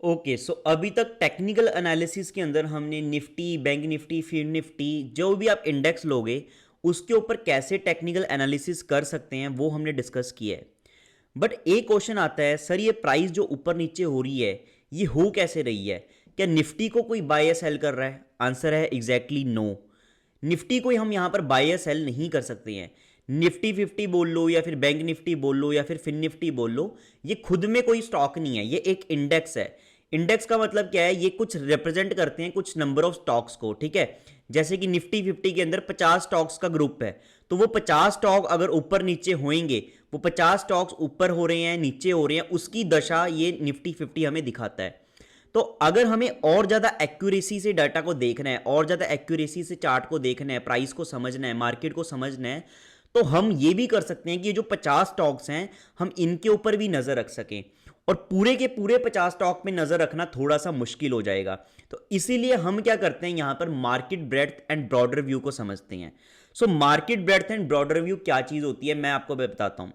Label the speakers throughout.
Speaker 1: Okay, सो अभी तक technical analysis के अंदर हमने निफ्टी, बैंक निफ्टी, फिर निफ्टी, जो भी आप इंडेक्स लोगे उसके ऊपर कैसे टेक्निकल एनालिसिस कर सकते हैं वो हमने डिस्कस किया है। बट एक क्वेश्चन आता है, सर ये प्राइस जो ऊपर नीचे हो रही है ये हो कैसे रही है? क्या निफ्टी को कोई बाय या सेल कर रहा है? आंसर है एग्जैक्टली नो। निफ्टी को हम यहां पर बाय या सेल नहीं कर सकते हैं। निफ्टी 50 बोल लो या फिर बैंक निफ्टी बोल लो या फिर फिन निफ्टी बोल लो, ये खुद में कोई स्टॉक नहीं है, ये एक इंडेक्स है। इंडेक्स का मतलब क्या है? ये कुछ रिप्रेजेंट करते हैं कुछ नंबर ऑफ स्टॉक्स को, ठीक है। जैसे कि निफ्टी 50 के अंदर 50 स्टॉक्स का ग्रुप है, तो वो 50 स्टॉक अगर ऊपर नीचे होंगे, वो 50 स्टॉक्स ऊपर हो रहे हैं नीचे हो रहे हैं, उसकी दशा ये निफ्टी 50 हमें दिखाता है। तो अगर हमें और ज़्यादा एक्यूरेसी से डाटा को देखना है, और ज़्यादा एक्यूरेसी से चार्ट को देखना है, प्राइस को समझना है, मार्केट को समझना है, तो हम ये भी कर सकते हैं कि ये जो 50 स्टॉक्स हैं हम इनके ऊपर भी नज़र रख सकें। और पूरे के पूरे 50 स्टॉक में नज़र रखना थोड़ा सा मुश्किल हो जाएगा, तो इसीलिए हम क्या करते हैं, यहां पर market breadth and broader view को समझते हैं। So market breadth and broader view क्या चीज़ होती है मैं आपको बताता हूं।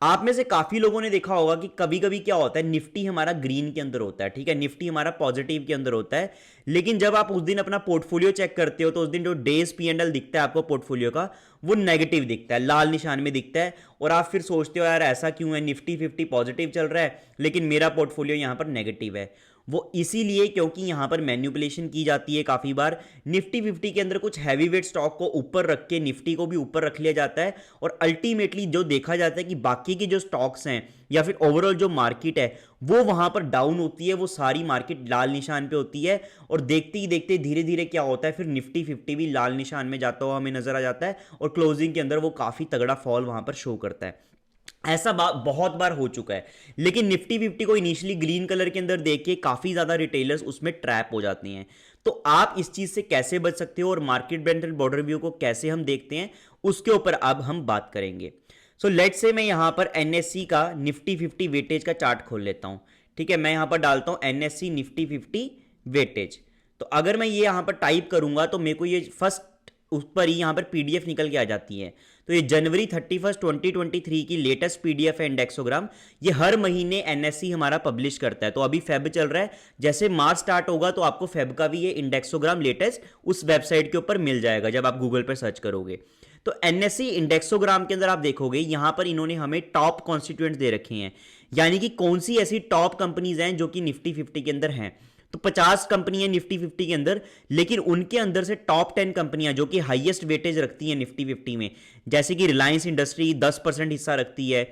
Speaker 1: आप में से काफी लोगों ने देखा होगा कि कभी कभी क्या होता है, निफ्टी हमारा ग्रीन के अंदर होता है, ठीक है, निफ्टी हमारा पॉजिटिव के अंदर होता है। लेकिन जब आप उस दिन अपना पोर्टफोलियो चेक करते हो तो उस दिन जो डेज पी एंड एल दिखता है आपको पोर्टफोलियो का, वो नेगेटिव दिखता है, लाल निशान में दिखता है। और आप फिर सोचते हो यार ऐसा क्यों है, निफ्टी 50 पॉजिटिव चल रहा है लेकिन मेरा पोर्टफोलियो यहां पर नेगेटिव है। वो इसीलिए क्योंकि यहां पर मैन्युपुलेशन की जाती है काफी बार। निफ्टी 50 के अंदर कुछ हैवी वेट स्टॉक को ऊपर रख के निफ्टी को भी ऊपर रख लिया जाता है, और अल्टीमेटली जो देखा जाता है कि बाकी के जो स्टॉक्स हैं या फिर ओवरऑल जो मार्केट है वो वहां पर डाउन होती है, वो सारी मार्केट लाल निशान पे होती है। और देखते ही देखते धीरे धीरे क्या होता है, फिर निफ्टी 50 भी लाल निशान में जाता हुआ हमें नजर आ जाता है, और क्लोजिंग के अंदर वो काफी तगड़ा फॉल वहां पर शो करता है। ऐसा बहुत बार हो चुका है। लेकिन निफ्टी 50 को इनिशियली ग्रीन कलर के अंदर देख के काफी ज्यादा रिटेलर्स उसमें ट्रैप हो जाते हैं। तो आप इस चीज से कैसे बच सकते हो और market breadth and border view को कैसे हम देखते हैं उसके ऊपर अब हम बात करेंगे। सो लेट से मैं यहां पर एनएससी का निफ्टी 50 वेटेज का चार्ट खोल लेता हूं। ठीक है, मैं यहां पर डालता हूं एनएससी निफ्टी 50 वेटेज। तो अगर मैं ये यहां पर टाइप करूंगा तो मेरे को ये फर्स्ट उस पर ही यहां पर पीडीएफ निकल के आ जाती है। तो ये जनवरी 31 2023 की लेटेस्ट पीडीएफ है इंडेक्सोग्राम। ये हर महीने एनएससी हमारा पब्लिश करता है। तो अभी फेब चल रहा है, जैसे मार्च स्टार्ट होगा तो आपको फेब का भी ये इंडेक्सोग्राम लेटेस्ट उस वेबसाइट के ऊपर मिल जाएगा जब आप गूगल पर सर्च करोगे। तो एनएससी इंडेक्सोग्राम के अंदर आप देखोगे यहां पर इन्होंने हमें टॉप कॉन्स्टिट्यूएंट्स दे रखे हैं, यानी कि कौन सी ऐसी टॉप कंपनीज हैं जो कि निफ्टी 50 के अंदर हैं। तो 50 कंपनी है निफ्टी 50 के अंदर, लेकिन उनके अंदर से टॉप 10 कंपनियां जो कि हाईएस्ट वेटेज रखती हैं निफ्टी 50 में, जैसे कि रिलायंस इंडस्ट्री 10% हिस्सा रखती है,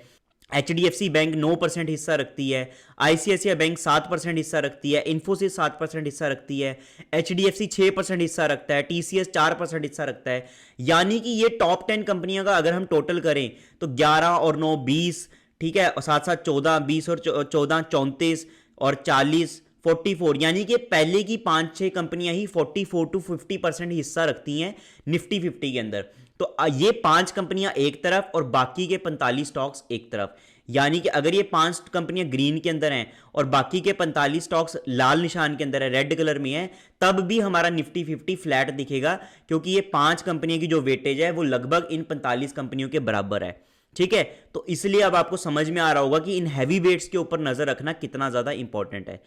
Speaker 1: एचडीएफसी बैंक 9% हिस्सा रखती है, आईसीआईसीआई बैंक 7% हिस्सा रखती है, इन्फोसिस 7% हिस्सा रखती है, एचडीएफसी 6% हिस्सा रखता है, टीसीएस 4% हिस्सा रखता है। यानी कि ये टॉप 10 कंपनियों का अगर हम टोटल करें तो 11 और 9 20, ठीक है, और साथ साथ 14 20 और 14 34 और 40 44, यानी कि पहले की 5-6 कंपनियां ही 44 to 50% हिस्सा रखती हैं निफ्टी 50 के अंदर। तो ये 5 कंपनियां एक तरफ और बाकी के 45 स्टॉक्स एक तरफ। यानी कि अगर ये 5 कंपनियां ग्रीन के अंदर हैं और बाकी के 45 स्टॉक्स लाल निशान के अंदर है, रेड कलर में है, तब भी हमारा निफ्टी 50 फ्लैट दिखेगा, क्योंकि ये 5 कंपनियों की जो वेटेज है वो लगभग इन 45 कंपनियों के बराबर है। ठीक है, तो इसलिए अब आपको समझ में आ रहा होगा कि इन हैवी वेट्स के ऊपर नजर रखना कितना ज्यादा इंपॉर्टेंट है।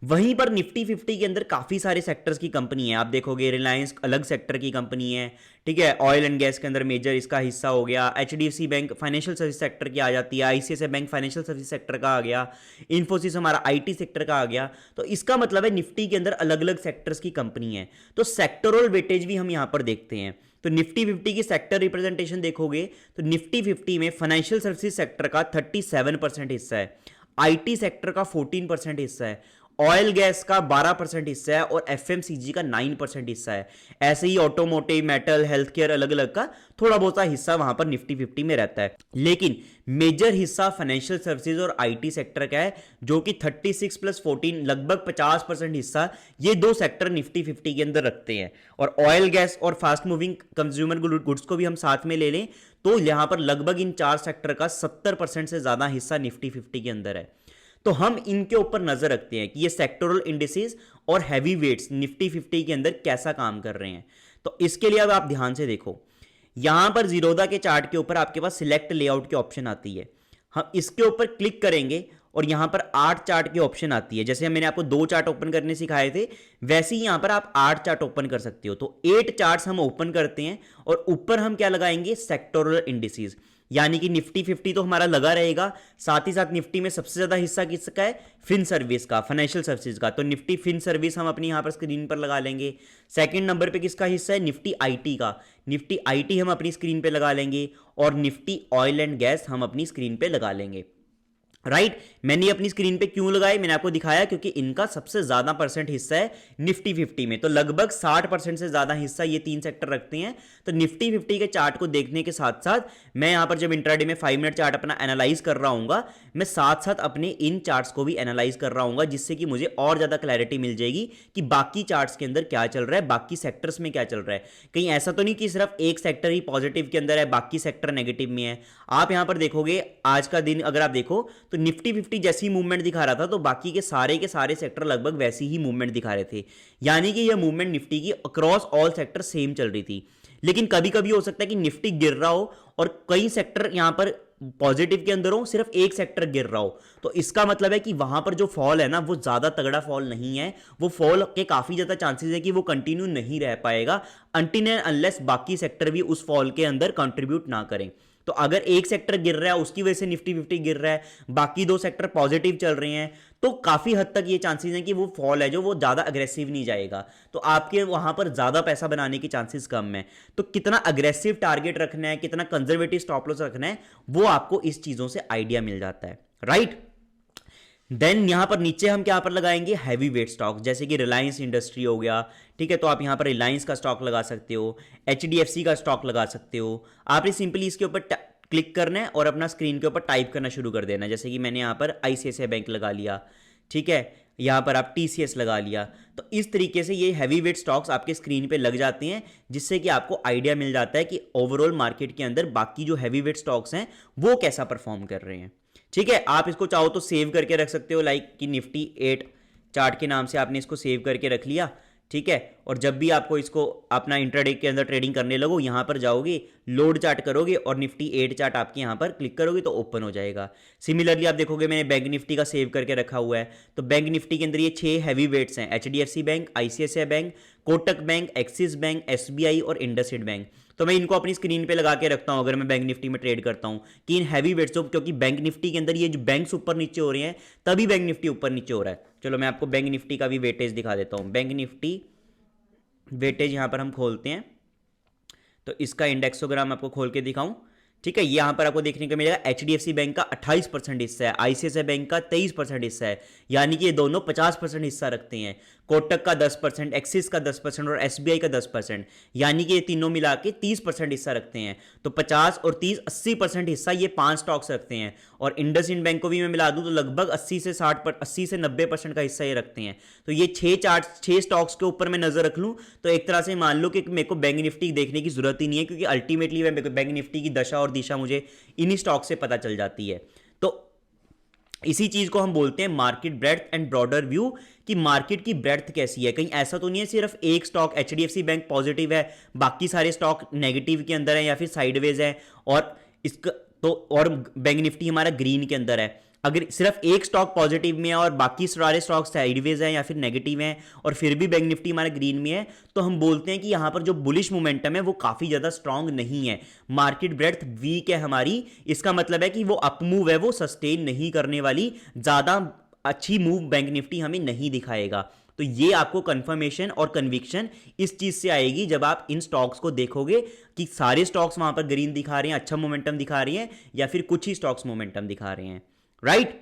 Speaker 1: वहीं पर निफ्टी 50 के अंदर काफी सारे सेक्टर्स की कंपनी है। आप देखोगे रिलायंस अलग सेक्टर की कंपनी है, ठीक है, ऑयल एंड गैस के अंदर मेजर इसका हिस्सा हो गया, HDFC bank financial service sector की आ जाती है, ICICI bank financial service sector का आ गया, इन्फोसिस हमारा आईटी सेक्टर का आ गया। तो इसका मतलब है निफ्टी के अंदर अलग अलग सेक्टर्स की कंपनी है। तो सेक्टरल वेटेज भी हम यहां पर देखते हैं। तो निफ्टी 50 की सेक्टर रिप्रेजेंटेशन देखोगे तो निफ्टी 50 में फाइनेंशियल सर्विसेज सेक्टर का 37% हिस्सा है, आईटी सेक्टर का 14% हिस्सा है, ऑयल गैस का 12% हिस्सा है और एफएमसीजी का 9% हिस्सा है। ऐसे ही ऑटोमोटिव, मेटल, हेल्थ केयर अलग अलग का थोड़ा बहुत हिस्सा वहां पर निफ्टी 50 में रहता है। लेकिन मेजर हिस्सा फाइनेंशियल सर्विसेज और आईटी सेक्टर का है, जो कि 36 + 14 लगभग 50% हिस्सा ये दो सेक्टर निफ्टी 50 के अंदर रखते हैं। और ऑयल गैस और फास्ट मूविंग कंज्यूमर गुड्स को भी हम साथ में ले लें तो यहां पर लगभग इन 4 सेक्टर का 70% से ज्यादा हिस्सा निफ्टी 50 के अंदर है। तो हम इनके ऊपर नजर रखते हैं कि ये सेक्टोरल इंडिसेस और हैवी वेट्स निफ्टी 50 के अंदर कैसा काम कर रहे हैं। तो इसके लिए अब आप ध्यान से देखो, यहां पर जीरोधा के चार्ट के ऊपर आपके पास सिलेक्ट लेआउट की ऑप्शन आती है। हम इसके ऊपर क्लिक करेंगे और यहाँ पर 8 चार्ट की ऑप्शन आती है। जैसे मैंने आपको 2 चार्ट ओपन करने सिखाए थे, वैसे ही यहाँ पर आप 8 चार्ट ओपन कर सकते हो। तो 8 चार्ट्स हम ओपन करते हैं और ऊपर हम क्या लगाएंगे, सेक्टोरल इंडिसेस, यानी कि निफ्टी 50 तो हमारा लगा रहेगा। साथ ही साथ निफ्टी में सबसे ज्यादा हिस्सा किसका है, फिन सर्विस का, फाइनेंशियल सर्विसेज का। तो निफ्टी फिन सर्विस हम अपनी यहां पर स्क्रीन पर लगा लेंगे। सेकंड नंबर पे किसका हिस्सा है, निफ्टी आईटी का, निफ्टी आईटी हम अपनी स्क्रीन पे लगा लेंगे। और निफ्टी ऑयल एंड गैस हम अपनी स्क्रीन पे लगा लेंगे। राइट मैंने अपनी स्क्रीन पे क्यों लगाए, मैंने आपको दिखाया क्योंकि इनका सबसे ज्यादा परसेंट हिस्सा है निफ्टी 50 में। तो लगभग 60% से ज्यादा हिस्सा ये 3 सेक्टर रखते हैं। तो निफ्टी 50 के चार्ट को देखने के साथ साथ मैं यहां पर जब इंट्राडे में 5 मिनट चार्ट अपना एनालाइज कर रहा हूंगा, मैं साथ साथ अपने इन चार्ट्स को भी एनालाइज कर रहा हूंगा, जिससे कि मुझे और ज्यादा क्लैरिटी मिल जाएगी कि बाकी चार्ट्स के अंदर क्या चल रहा है, बाकी सेक्टर्स में क्या चल रहा है। कहीं ऐसा तो नहीं कि सिर्फ एक सेक्टर ही पॉजिटिव के अंदर है, बाकी सेक्टर नेगेटिव में है। आप यहां पर देखोगे आज का दिन अगर आप देखो तो निफ्टी 50 जैसी मूवमेंट दिखा रहा था, तो बाकी के सारे सेक्टर लगभग वैसी ही मूवमेंट दिखा रहे थे। यानी कि यह मूवमेंट निफ्टी की अक्रॉस ऑल सेक्टर सेम चल रही थी। लेकिन कभी कभी हो सकता है कि निफ्टी गिर रहा हो और कई सेक्टर यहां पर पॉजिटिव के अंदर हो, सिर्फ एक सेक्टर गिर रहा हो। तो इसका मतलब है कि वहां पर जो फॉल है ना, वो ज्यादा तगड़ा फॉल नहीं है। वो फॉल के काफी ज्यादा चांसेस है कि वो कंटिन्यू नहीं रह पाएगा अनटिल एंड अनलेस बाकी सेक्टर भी उस फॉल के अंदर कंट्रीब्यूट ना करें। तो अगर एक सेक्टर गिर रहा है, उसकी वजह से निफ्टी 50 गिर रहा है, बाकी 2 सेक्टर पॉजिटिव चल रहे हैं, तो काफी हद तक ये चांसेस हैं कि वो फॉल है जो वो ज्यादा अग्रेसिव नहीं जाएगा। तो आपके वहां पर ज्यादा पैसा बनाने की चांसेस कम है। तो कितना अग्रेसिव टारगेट रखना है, कितना कंजर्वेटिव स्टॉप लॉस रखना है, वो आपको इस चीजों से आइडिया मिल जाता है। राइट देन यहां पर नीचे हम क्या पर लगाएंगे, हैवी वेट स्टॉक, जैसे कि रिलायंस इंडस्ट्री हो गया। ठीक है, तो आप यहां पर रिलायंस का स्टॉक लगा सकते हो, एचडीएफसी का स्टॉक लगा सकते हो। आपने सिंपली इसके ऊपर क्लिक करना है और अपना स्क्रीन के ऊपर टाइप करना शुरू कर देना है। जैसे कि मैंने यहां पर आईसीआईसीआई बैंक लगा लिया, ठीक है, यहां पर आप टीसीएस लगा लिया। तो इस तरीके से ये हैवी वेट स्टॉक्स आपके स्क्रीन पे लग जाते हैं, जिससे कि आपको आइडिया मिल जाता है कि ओवरऑल मार्केट के अंदर बाकी जो हैवी वेट स्टॉक्स हैं वो कैसा परफॉर्म कर रहे हैं। ठीक है, आप इसको चाहो तो सेव करके रख सकते हो, लाइक कि निफ्टी 8 चार्ट के नाम से आपने इसको सेव करके रख लिया। ठीक है, और जब भी आपको इसको अपना इंट्राडे के अंदर ट्रेडिंग करने लगो, यहां पर जाओगे, लोड चार्ट करोगे और निफ्टी 8 चार्ट आपके यहां पर क्लिक करोगे तो ओपन हो जाएगा। सिमिलरली आप देखोगे मैंने बैंक निफ्टी का सेव करके रखा हुआ है। तो बैंक निफ्टी के अंदर ये 6 हैवी वेट्स हैं, HDFC bank, ICICI bank, Kotak bank, axis bank, SBI और इंडसइंड बैंक। तो मैं इनको अपनी स्क्रीन पे लगा के रखता हूं अगर मैं बैंक निफ्टी में ट्रेड करता हूं, कि इन हैवी वेट्स, क्योंकि बैंक निफ्टी के अंदर ये जो बैंक्स ऊपर नीचे हो रहे हैं तभी बैंक निफ्टी ऊपर नीचे हो रहा है। चलो मैं आपको बैंक निफ्टी का भी वेटेज दिखा देता हूं। बैंक निफ्टी वेटेज यहां पर हम खोलते हैं, तो इसका इंडेक्सोग्राम आपको खोल के दिखाऊं। ठीक है, यहां पर आपको देखने को मिलेगा एचडीएफसी बैंक का 28% हिस्सा है, आईसीआईसीआई बैंक का 23% हिस्सा है, यानी कि ये दोनों 50% हिस्सा रखते हैं। कोटक का 10%, एक्सिस का 10% और एसबीआई का 10%, यानी कि ये तीनों मिला के 30% हिस्सा रखते हैं। तो 50 और 30 80% हिस्सा ये 5 स्टॉक्स रखते हैं। और इंडसइंड बैंक को भी मैं मिला दूं तो लगभग 80 से 90% का हिस्सा ये रखते हैं। तो ये 6 स्टॉक्स के ऊपर मैं नजर रख लूं तो एक तरह से मान लो कि मेरे को बैंक निफ्टी देखने की जरूरत ही नहीं है, क्योंकि अल्टीमेटली बैंक निफ्टी की दशा और दिशा मुझे इन्हीं स्टॉक से पता चल जाती है। तो इसी चीज को हम बोलते हैं market breadth and broader view, कि मार्केट की ब्रेड्थ कैसी है। कहीं ऐसा तो नहीं है सिर्फ एक स्टॉक एचडीएफसी बैंक पॉजिटिव है, बाकी सारे स्टॉक नेगेटिव के अंदर है या फिर साइडवेज है, और इसका तो और बैंक निफ्टी हमारा ग्रीन के अंदर है। अगर सिर्फ एक स्टॉक पॉजिटिव में है और बाकी सारे स्टॉक साइडवेज हैं या फिर नेगेटिव हैं और फिर भी बैंक निफ्टी हमारा ग्रीन में है, तो हम बोलते हैं कि यहां पर जो बुलिश मोमेंटम है वो काफी ज्यादा स्ट्रांग नहीं है, मार्केट ब्रेड्थ वीक है हमारी। इसका मतलब है कि वो अप मूव है, वो सस्टेन नहीं करने वाली, ज्यादा अच्छी मूव बैंक निफ्टी हमें नहीं दिखाएगा। तो ये आपको कंफर्मेशन और कन्विक्शन इस चीज से आएगी जब आप इन स्टॉक्स को देखोगे कि सारे स्टॉक्स वहां पर ग्रीन दिखा रहे हैं, अच्छा मोमेंटम दिखा रही हैं, या फिर कुछ ही स्टॉक्स मोमेंटम दिखा रहे हैं। राइट,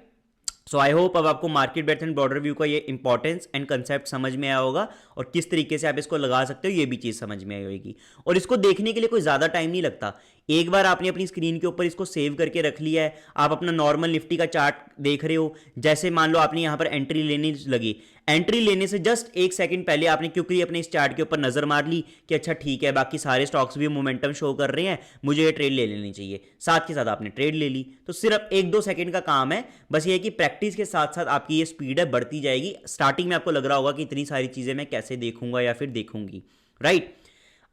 Speaker 1: सो आई होप अब आपको market breadth and border view का ये इंपॉर्टेंस एंड कंसेप्ट समझ में आया होगा, और किस तरीके से आप इसको लगा सकते हो ये भी चीज समझ में आई होगी। और इसको देखने के लिए कोई ज्यादा टाइम नहीं लगता, एक बार आपने अपनी स्क्रीन के ऊपर इसको सेव करके रख लिया है, आप अपना नॉर्मल निफ्टी का चार्ट देख रहे हो, जैसे मान लो आपने यहां पर एंट्री लेने लगी, एंट्री लेने से जस्ट 1 सेकंड पहले आपने क्योंकि अपने इस चार्ट के ऊपर नजर मार ली कि अच्छा ठीक है बाकी सारे स्टॉक्स भी मोमेंटम शो कर रहे हैं, मुझे ये ट्रेड ले लेनी चाहिए, साथ के साथ आपने ट्रेड ले ली। तो सिर्फ 1-2 सेकंड का काम है, बस ये है कि प्रैक्टिस के साथ साथ आपकी ये स्पीड है बढ़ती जाएगी। स्टार्टिंग में आपको लग रहा होगा कि इतनी सारी चीजें मैं कैसे देखूंगा या फिर देखूंगी। राइट,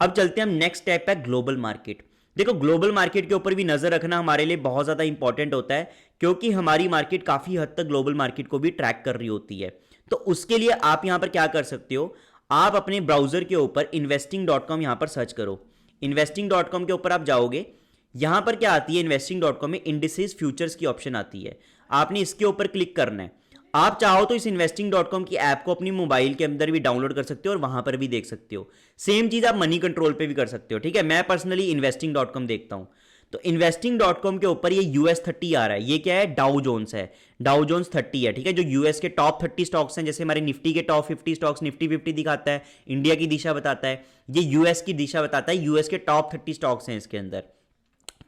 Speaker 1: अब चलते हैं हम नेक्स्ट स्टेप है ग्लोबल मार्केट। देखो ग्लोबल मार्केट के ऊपर भी नजर रखना हमारे लिए बहुत ज्यादा इंपॉर्टेंट होता है, क्योंकि हमारी मार्केट काफ़ी हद तक ग्लोबल मार्केट को भी ट्रैक कर रही होती है। तो उसके लिए आप यहाँ पर क्या कर सकते हो, आप अपने ब्राउज़र के ऊपर investing.com यहाँ पर सर्च करो। investing.com के ऊपर आप जाओगे, यहाँ पर क्या आती है, investing.com में इंडिसेस फ्यूचर्स की ऑप्शन आती है, आपने इसके ऊपर क्लिक करना है। आप चाहो तो इस investing.com की ऐप को अपनी मोबाइल के अंदर भी डाउनलोड कर सकते हो और वहां पर भी देख सकते हो। सेम चीज आप मनी कंट्रोल पे भी कर सकते हो, ठीक है। मैं पर्सनली investing.com देखता हूं। तो investing.com के ऊपर ये US30 आ रहा है, ये क्या है, डाउ जोन्स है, डाउ जोन्स 30 है, ठीक है। जो यूएस के टॉप 30 स्टॉक्स हैं, जैसे हमारे निफ्टी के टॉप 50 स्टॉक्स, निफ्टी 50 दिखाता है, इंडिया की दिशा बताता है, ये यूएस की दिशा बताता है, यूएस के टॉप 30 स्टॉक्स हैं इसके अंदर,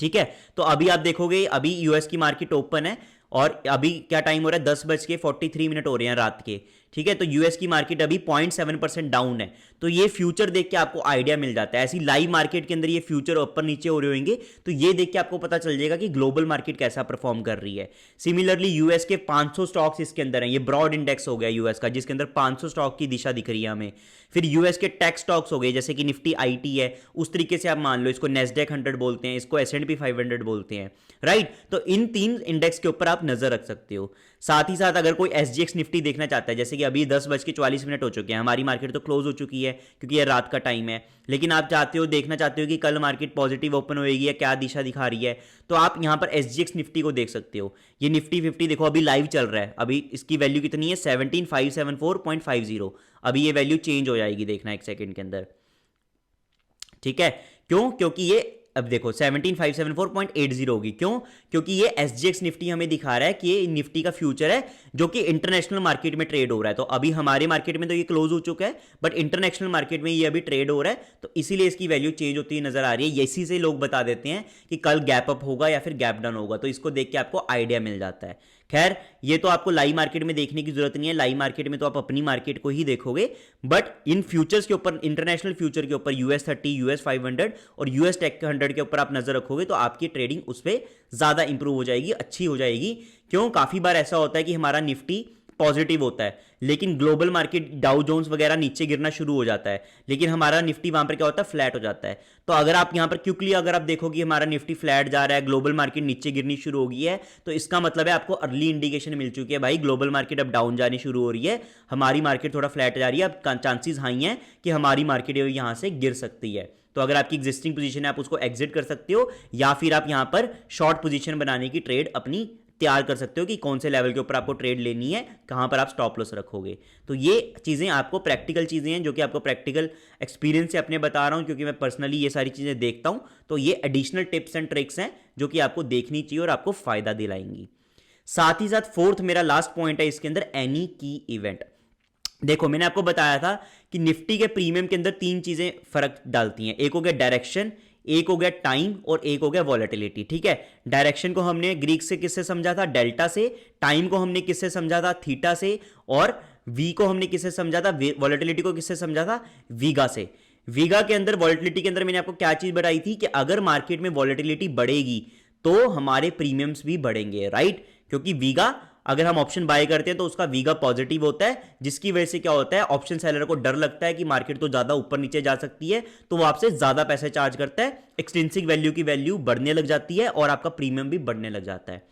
Speaker 1: ठीक है। तो अभी आप देखोगे, अभी यूएस की मार्केट ओपन है और अभी क्या टाइम हो रहा है, 10:43 हो रहे हैं रात के, ठीक है। तो यूएस की मार्केट अभी 0.7% डाउन है। तो ये फ्यूचर देख के आपको आइडिया मिल जाता है। ऐसी लाइव मार्केट के अंदर ये फ्यूचर ऊपर नीचे हो रहे होंगे, तो ये देख के आपको पता चल जाएगा कि ग्लोबल मार्केट कैसा परफॉर्म कर रही है। सिमिलरली यूएस के 500 स्टॉक्स इसके अंदर हैं, ये ब्रॉड इंडेक्स हो गया यूएस का, जिसके अंदर 500 स्टॉक की दिशा दिख रही है हमें। फिर यूएस के टेक स्टॉक्स हो गए, जैसे कि निफ्टी आईटी है, उस तरीके से आप मान लो, इसको नेस्डेक 100 बोलते हैं, इसको S&P 500 बोलते हैं, राइट। तो इन 3 इंडेक्स के ऊपर आप नजर रख सकते हो। साथ ही साथ अगर कोई SGX निफ्टी देखना चाहता है, जैसे कि अभी 10:44 हो चुके हैं, हमारी मार्केट तो क्लोज हो चुकी है क्योंकि ये रात का टाइम है, लेकिन आप चाहते हो, देखना चाहते हो कि कल मार्केट पॉजिटिव ओपन होएगी या क्या दिशा दिखा रही है, तो आप यहां पर SGX निफ्टी को देख सकते हो। ये निफ्टी 50 देखो अभी लाइव चल रहा है, अभी इसकी वैल्यू कितनी है, 17574.50। अभी ये वैल्यू चेंज हो जाएगी, देखना एक सेकेंड के अंदर, ठीक है। क्यों, क्योंकि ये अब देखो 17574.80 होगी, क्यों, क्योंकि ये SGX निफ्टी हमें दिखा रहा है कि ये निफ्टी का फ्यूचर है जो कि इंटरनेशनल मार्केट में ट्रेड हो रहा है। तो अभी हमारे मार्केट में तो ये क्लोज हो चुका है, बट इंटरनेशनल मार्केट में ये अभी ट्रेड हो रहा है, तो इसीलिए इसकी वैल्यू चेंज होती हुई नजर आ रही है। इसी से लोग बता देते हैं कि कल गैप अप होगा या फिर गैप डाउन होगा, तो इसको देख के आपको आइडिया मिल जाता है। खैर, ये तो आपको लाइव मार्केट में देखने की जरूरत नहीं है, लाइव मार्केट में तो आप अपनी मार्केट को ही देखोगे, बट इन फ्यूचर्स के ऊपर, इंटरनेशनल फ्यूचर के ऊपर US30, US500 और US टेक 100 के ऊपर आप नजर रखोगे तो आपकी ट्रेडिंग उस पर ज्यादा इंप्रूव हो जाएगी, अच्छी हो जाएगी। क्यों, काफी बार ऐसा होता है कि हमारा निफ्टी पॉजिटिव होता है, लेकिन ग्लोबल मार्केट डाउ जोन्स वगैरह नीचे गिरना शुरू हो जाता है, लेकिन हमारा निफ्टी वहां पर क्या होता है, फ्लैट हो जाता है। तो अगर आप यहां पर क्विकली अगर आप देखोगे हमारा निफ्टी फ्लैट जा रहा है, ग्लोबल मार्केट नीचे गिरनी शुरू हो गई है, तो इसका मतलब है आपको अर्ली इंडिकेशन मिल चुकी है, भाई ग्लोबल मार्केट अब डाउन जानी शुरू हो रही है, हमारी मार्केट थोड़ा फ्लैट जा रही है, अब चांसेस हाई हैं कि हमारी मार्केट यहां से गिर सकती है। तो अगर आपकी एग्जिस्टिंग पोजीशन है, आप उसको एग्जिट कर सकते हो, या फिर आप यहां पर शॉर्ट पोजीशन बनाने की ट्रेड अपनी तैयार कर सकते हो कि कौन से लेवल के ऊपर आपको ट्रेड लेनी है, कहां पर आप स्टॉप लॉस रखोगे। तो ये चीजें आपको प्रैक्टिकल चीजें हैं जो कि आपको प्रैक्टिकल एक्सपीरियंस से अपने बता रहा हूं, क्योंकि मैं पर्सनली ये सारी चीजें देखता हूं। तो ये एडिशनल टिप्स एंड ट्रिक्स हैं जो कि आपको देखनी चाहिए और आपको फायदा दिलाएंगी। साथ ही साथ फोर्थ मेरा लास्ट पॉइंट है इसके अंदर, एनी की इवेंट। देखो मैंने आपको बताया था कि निफ्टी के प्रीमियम के अंदर 3 चीजें फर्क डालती हैं, एक हो गया डायरेक्शन, एक हो गया टाइम और एक हो गया वॉलेटिलिटी, ठीक है। डायरेक्शन को हमने ग्रीक से किससे समझा था, डेल्टा से, टाइम को हमने किससे समझा था, थीटा से, और वी को हमने किससे समझा था, वॉलेटिलिटी को किससे समझा था, वीगा से। वीगा के अंदर, वॉलेटिलिटी के अंदर मैंने आपको क्या चीज बताई थी कि अगर मार्केट में वॉलेटिलिटी बढ़ेगी तो हमारे प्रीमियम्स भी बढ़ेंगे, राइट। क्योंकि वीगा, अगर हम ऑप्शन बाय करते हैं तो उसका वीगा पॉजिटिव होता है, जिसकी वजह से क्या होता है, ऑप्शन सेलर को डर लगता है कि मार्केट तो ज्यादा ऊपर नीचे जा सकती है, तो वो आपसे ज्यादा पैसे चार्ज करता है, एक्सट्रिंसिक वैल्यू की वैल्यू बढ़ने लग जाती है और आपका प्रीमियम भी बढ़ने लग जाता है।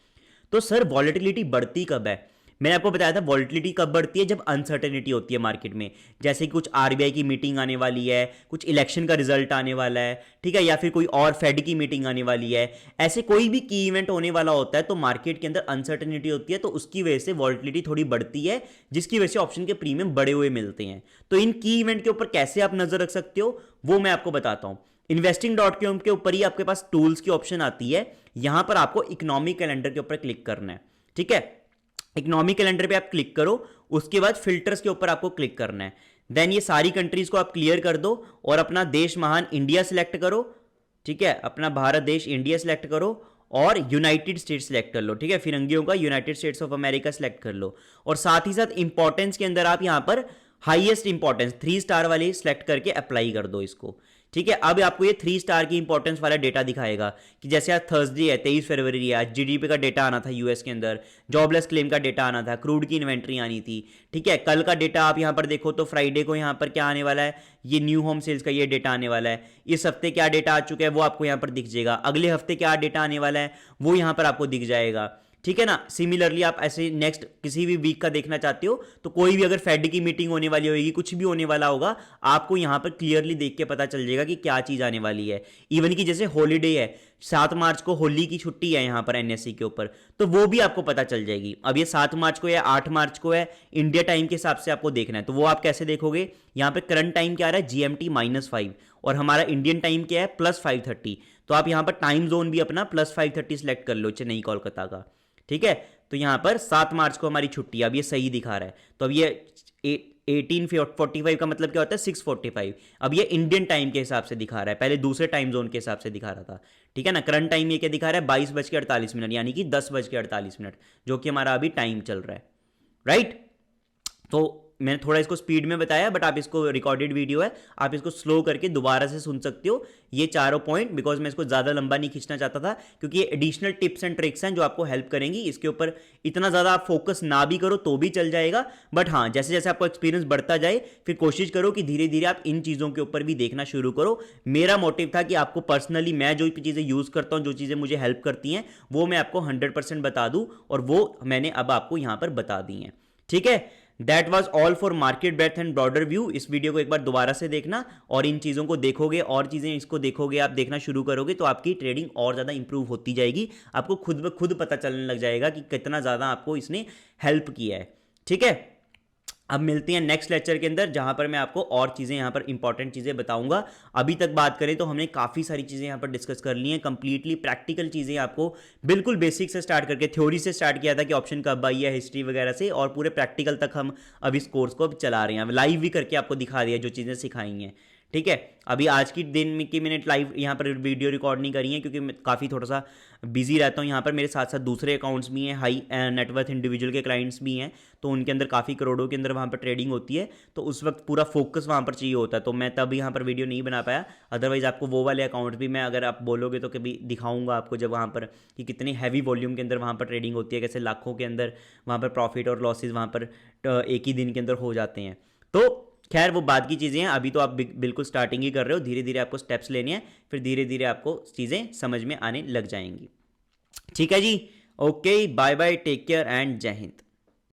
Speaker 1: तो सर वॉलेटिलिटी बढ़ती कब है, मैंने आपको बताया था वॉलेटिलिटी कब बढ़ती है, जब अनसर्टेनिटी होती है मार्केट में, जैसे कि कुछ आरबीआई की मीटिंग आने वाली है, कुछ इलेक्शन का रिजल्ट आने वाला है, ठीक है, या फिर कोई और फेड की मीटिंग आने वाली है, ऐसे कोई भी की इवेंट होने वाला होता है तो मार्केट के अंदर अनसर्टेनिटी होती है, तो उसकी वजह से वॉलेटिलिटी थोड़ी बढ़ती है, जिसकी वजह से ऑप्शन के प्रीमियम बढ़े हुए मिलते हैं। तो इन की इवेंट के ऊपर कैसे आप नजर रख सकते हो वो मैं आपको बताता हूं। investing.com के ऊपर ही आपके पास टूल्स की ऑप्शन आती है, यहां पर आपको इकोनॉमिक कैलेंडर के ऊपर क्लिक करना है, ठीक है। इकोनॉमिक कैलेंडर पे आप क्लिक करो, उसके बाद फिल्टर्स के ऊपर आपको क्लिक करना है, देन ये सारी कंट्रीज को आप क्लियर कर दो और अपना देश महान इंडिया सिलेक्ट करो, ठीक है, अपना भारत देश इंडिया सिलेक्ट करो और यूनाइटेड स्टेट्स सिलेक्ट कर लो, ठीक है, फिरंगियों का United states of America select कर लो। और साथ ही साथ इंपॉर्टेंस के अंदर आप यहां पर हाईएस्ट इंपॉर्टेंस 3 स्टार वाली सिलेक्ट करके अप्लाई कर दो इसको, ठीक है। अब आपको ये 3 स्टार की इंपॉर्टेंस वाला डेटा दिखाएगा कि जैसे आज थर्सडे है, 23 फरवरी है, आज जीडीपी का डेटा आना था यूएस के अंदर, जॉबलेस क्लेम का डेटा आना था, क्रूड की इन्वेंट्री आनी थी, ठीक है। कल का डेटा आप यहां पर देखो तो फ्राइडे को यहां पर क्या आने वाला है, ये न्यू होम सेल्स का ये डेटा आने वाला है, इस हफ्ते क्या डेटा आ चुका है वो आपको यहां पर दिख जाएगा, अगले हफ्ते क्या डेटा आने वाला है वो यहां पर आपको दिख जाएगा, ठीक है ना। सिमिलरली आप ऐसे नेक्स्ट किसी भी वीक का देखना चाहते हो तो कोई भी अगर फेड की मीटिंग होने वाली होगी, कुछ भी होने वाला होगा, आपको यहां पर क्लियरली देख के पता चल जाएगा कि क्या चीज आने वाली है। इवन कि जैसे हॉलीडे है, 7 मार्च को होली की छुट्टी है यहाँ पर एनएससी के ऊपर, तो वो भी आपको पता चल जाएगी। अब ये 7 मार्च को या 8 मार्च को है, इंडिया टाइम के हिसाब से आपको देखना है, तो वो आप कैसे देखोगे। यहाँ पे करंट टाइम क्या आ रहा है, जीएमटी -5, और हमारा इंडियन टाइम क्या है, +5:30। तो आप यहाँ पर टाइम जोन भी अपना +5:30 सेलेक्ट कर लो चेन्नई कोलकाता का, ठीक है। तो यहां पर 7 मार्च को हमारी छुट्टी, अब ये सही दिखा रहा है, तो अब ये 18:45 का मतलब क्या होता है, 6:45। अब ये इंडियन टाइम के हिसाब से दिखा रहा है, पहले दूसरे टाइम जोन के हिसाब से दिखा रहा था, ठीक है ना। करंट टाइम ये क्या दिखा रहा है, 22:48, यानी कि 10:48, जो कि हमारा अभी टाइम चल रहा है, राइट। तो मैंने थोड़ा इसको स्पीड में बताया, बट आप इसको रिकॉर्डेड वीडियो है, आप इसको स्लो करके दोबारा से सुन सकते हो ये चारों पॉइंट, बिकॉज मैं इसको ज़्यादा लंबा नहीं खींचना चाहता था, क्योंकि ये एडिशनल टिप्स एंड ट्रिक्स हैं जो आपको हेल्प करेंगी। इसके ऊपर इतना ज़्यादा आप फोकस ना भी करो तो भी चल जाएगा, बट हाँ, जैसे जैसे आपको एक्सपीरियंस बढ़ता जाए, फिर कोशिश करो कि धीरे धीरे आप इन चीज़ों के ऊपर भी देखना शुरू करो। मेरा मोटिव था कि आपको पर्सनली मैं जो चीज़ें यूज़ करता हूँ, जो चीज़ें मुझे हेल्प करती हैं, वो मैं आपको 100% बता दूँ, और वो मैंने अब आपको यहाँ पर बता दी हैं, ठीक है। That was all for market breadth and broader view. इस वीडियो को एक बार दोबारा से देखना, और इन चीज़ों को देखोगे, और चीज़ें इसको देखोगे, आप देखना शुरू करोगे, तो आपकी ट्रेडिंग और ज़्यादा इंप्रूव होती जाएगी। आपको खुद ब खुद पता चलने लग जाएगा कि कितना ज़्यादा आपको इसने हेल्प किया है, ठीक है। अब मिलते हैं नेक्स्ट लेक्चर के अंदर, जहां पर मैं आपको और चीज़ें यहाँ पर इंपॉर्टेंट चीज़ें बताऊंगा। अभी तक बात करें तो हमने काफ़ी सारी चीज़ें यहाँ पर डिस्कस कर ली हैं, कंप्लीटली प्रैक्टिकल चीज़ें, आपको बिल्कुल बेसिक से स्टार्ट करके, थ्योरी से स्टार्ट किया था कि ऑप्शन कब आई है, हिस्ट्री वगैरह से, और पूरे प्रैक्टिकल तक हम अब इस कोर्स को अब चला रहे हैं, लाइव भी करके आपको दिखा दिया जो चीज़ें सिखाई हैं, ठीक है। अभी आज की दिन में की मैंने लाइव यहाँ पर वीडियो रिकॉर्ड नहीं करी है, क्योंकि मैं काफ़ी थोड़ा सा बिजी रहता हूँ। यहाँ पर मेरे साथ साथ दूसरे अकाउंट्स भी हैं, हाई नेटवर्थ इंडिविजुअल के क्लाइंट्स भी हैं, तो उनके अंदर काफ़ी करोड़ों के अंदर वहाँ पर ट्रेडिंग होती है, तो उस वक्त पूरा फोकस वहाँ पर चाहिए होता है, तो मैं तब यहाँ पर वीडियो नहीं बना पाया। अदरवाइज़ आपको वो वाले अकाउंट भी मैं, अगर आप बोलोगे तो कभी दिखाऊंगा आपको, जब वहाँ पर कि कितनी हैवी वॉल्यूम के अंदर वहाँ पर ट्रेडिंग होती है, कैसे लाखों के अंदर वहाँ पर प्रॉफिट और लॉसेज वहाँ पर एक ही दिन के अंदर हो जाते हैं। तो खैर वो बाद की चीज़ें हैं, अभी तो आप बिल्कुल स्टार्टिंग ही कर रहे हो, धीरे धीरे आपको स्टेप्स लेने हैं, फिर धीरे धीरे आपको चीज़ें समझ में आने लग जाएंगी, ठीक है जी। Okay, bye bye, take care and जय हिंद।